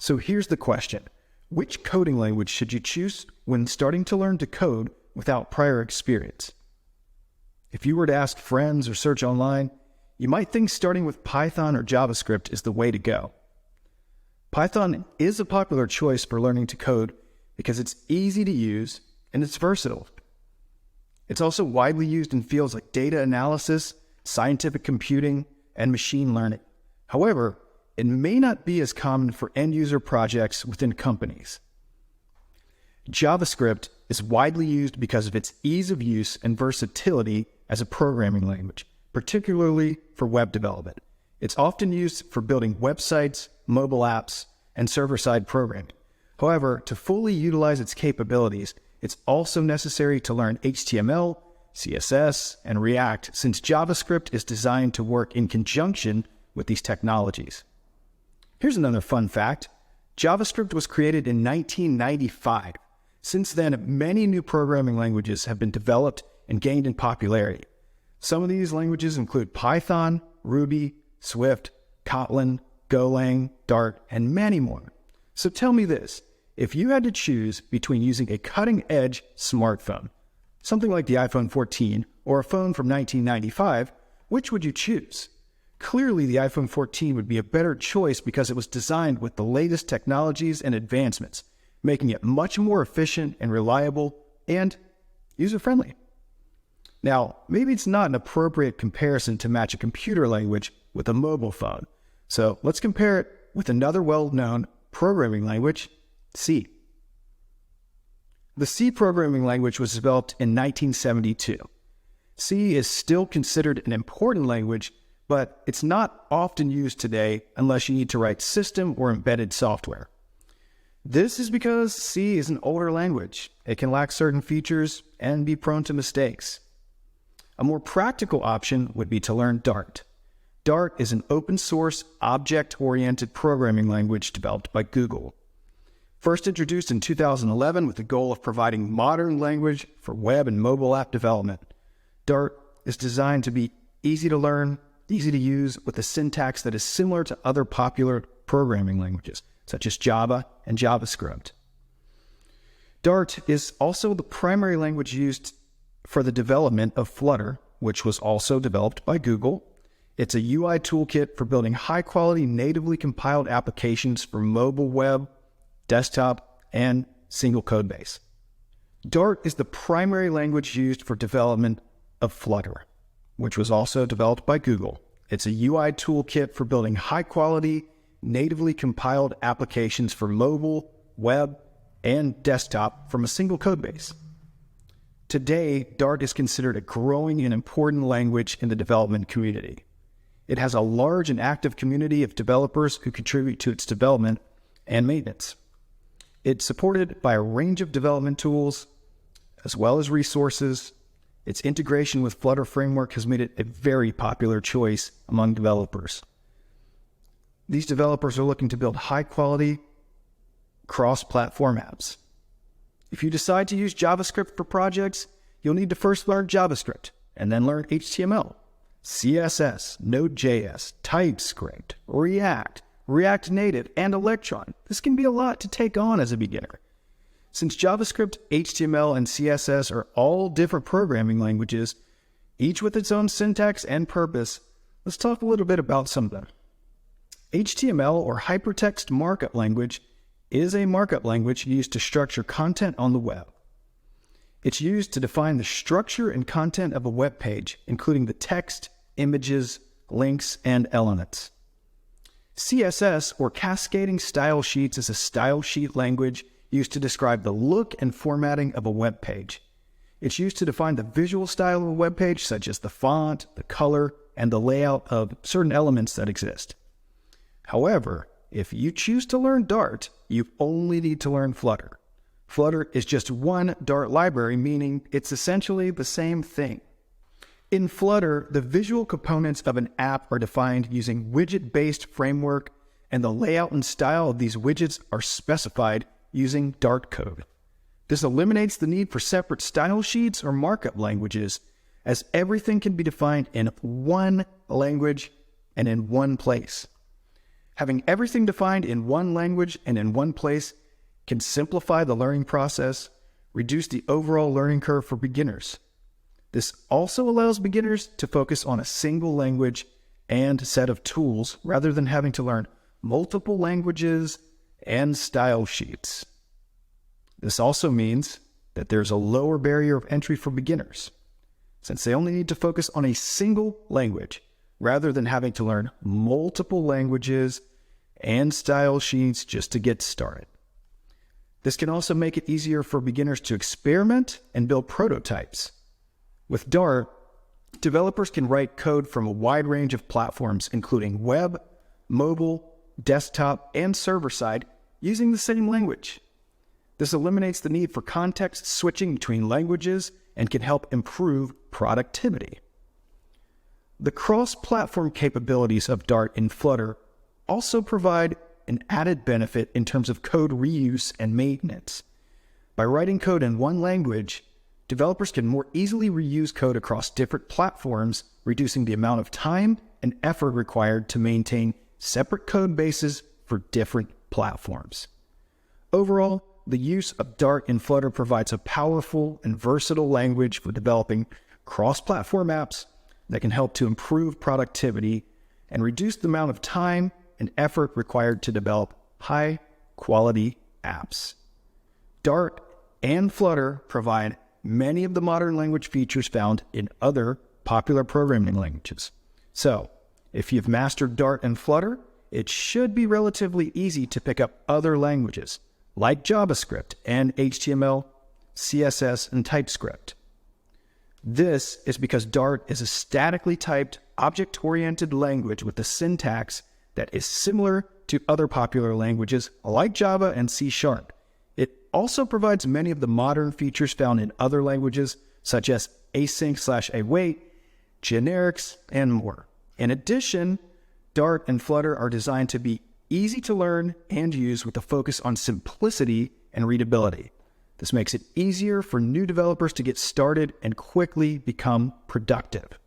So here's the question. Which coding language should you choose when starting to learn to code without prior experience? If you were to ask friends or search online, you might think starting with Python or JavaScript is the way to go. Python is a popular choice for learning to code because it's easy to use and it's versatile. It's also widely used in fields like data analysis, scientific computing, and machine learning. However, it may not be as common for end-user projects within companies. JavaScript is widely used because of its ease of use and versatility as a programming language, particularly for web development. It's often used for building websites, mobile apps, and server-side programming. However, to fully utilize its capabilities, it's also necessary to learn HTML, CSS, and React, since JavaScript is designed to work in conjunction with these technologies. Here's another fun fact. JavaScript was created in 1995. Since then, many new programming languages have been developed and gained in popularity. Some of these languages include Python, Ruby, Swift, Kotlin, Golang, Dart, and many more. So tell me this, if you had to choose between using a cutting-edge smartphone, something like the iPhone 14, or a phone from 1995, which would you choose? Clearly, the iPhone 14 would be a better choice because it was designed with the latest technologies and advancements, making it much more efficient and reliable and user-friendly. Now, maybe it's not an appropriate comparison to match a computer language with a mobile phone. So let's compare it with another well-known programming language, C. The C programming language was developed in 1972. C is still considered an important language, but it's not often used today unless you need to write system or embedded software. This is because C is an older language. It can lack certain features and be prone to mistakes. A more practical option would be to learn Dart. Dart is an open-source, object-oriented programming language developed by Google. First introduced in 2011 with the goal of providing modern language for web and mobile app development, Dart is designed to be easy to learn, easy to use, with a syntax that is similar to other popular programming languages, such as Java and JavaScript. Dart is also the primary language used for the development of Flutter, which was also developed by Google. It's a UI toolkit for building high-quality, natively compiled applications for mobile web, desktop, and single code base. Dart is the primary language used for development of Flutter, which was also developed by Google. It's a UI toolkit for building high-quality, natively compiled applications for mobile, web, and desktop from a single code base. Today, Dart is considered a growing and important language in the development community. It has a large and active community of developers who contribute to its development and maintenance. It's supported by a range of development tools, as well as resources. Its integration with Flutter framework has made it a very popular choice among developers. These developers are looking to build high-quality, cross-platform apps. If you decide to use JavaScript for projects, you'll need to first learn JavaScript, and then learn HTML, CSS, Node.js, TypeScript, React, React Native, and Electron. This can be a lot to take on as a beginner. Since JavaScript, HTML, and CSS are all different programming languages, each with its own syntax and purpose, let's talk a little bit about some of them. HTML, or Hypertext Markup Language, is a markup language used to structure content on the web. It's used to define the structure and content of a web page, including the text, images, links, and elements. CSS, or Cascading Style Sheets, is a style sheet language used to describe the look and formatting of a web page. It's used to define the visual style of a web page, such as the font, the color, and the layout of certain elements that exist. However, if you choose to learn Dart, you only need to learn Flutter. Flutter is just one Dart library, meaning it's essentially the same thing. In Flutter, the visual components of an app are defined using widget-based framework, and the layout and style of these widgets are specified using Dart code. This eliminates the need for separate style sheets or markup languages, as everything can be defined in one language and in one place. Having everything defined in one language and in one place can simplify the learning process, reduce the overall learning curve for beginners. This also allows beginners to focus on a single language and set of tools rather than having to learn multiple languages and style sheets. This also means that there's a lower barrier of entry for beginners, since they only need to focus on a single language rather than having to learn multiple languages and style sheets just to get started. This can also make it easier for beginners to experiment and build prototypes. With Dart, developers can write code from a wide range of platforms, including web, mobile, desktop, and server-side, using the same language. This eliminates the need for context switching between languages and can help improve productivity. The cross-platform capabilities of Dart and Flutter also provide an added benefit in terms of code reuse and maintenance. By writing code in one language, developers can more easily reuse code across different platforms, reducing the amount of time and effort required to maintain separate code bases for different platforms. Overall, the use of Dart and Flutter provides a powerful and versatile language for developing cross-platform apps that can help to improve productivity and reduce the amount of time and effort required to develop high-quality apps. Dart and Flutter provide many of the modern language features found in other popular programming languages. So, if you've mastered Dart and Flutter, it should be relatively easy to pick up other languages like JavaScript and HTML, CSS, and TypeScript. This is because Dart is a statically typed, object-oriented language with a syntax that is similar to other popular languages like Java and C#. It also provides many of the modern features found in other languages, such as async/await, generics, and more. In addition, Dart and Flutter are designed to be easy to learn and use with a focus on simplicity and readability. This makes it easier for new developers to get started and quickly become productive.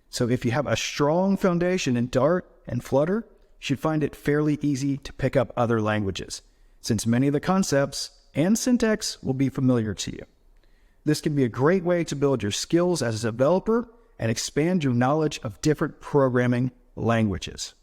So if you have a strong foundation in Dart and Flutter, you should find it fairly easy to pick up other languages, since many of the concepts and syntax will be familiar to you. This can be a great way to build your skills as a developer and expand your knowledge of different programming languages.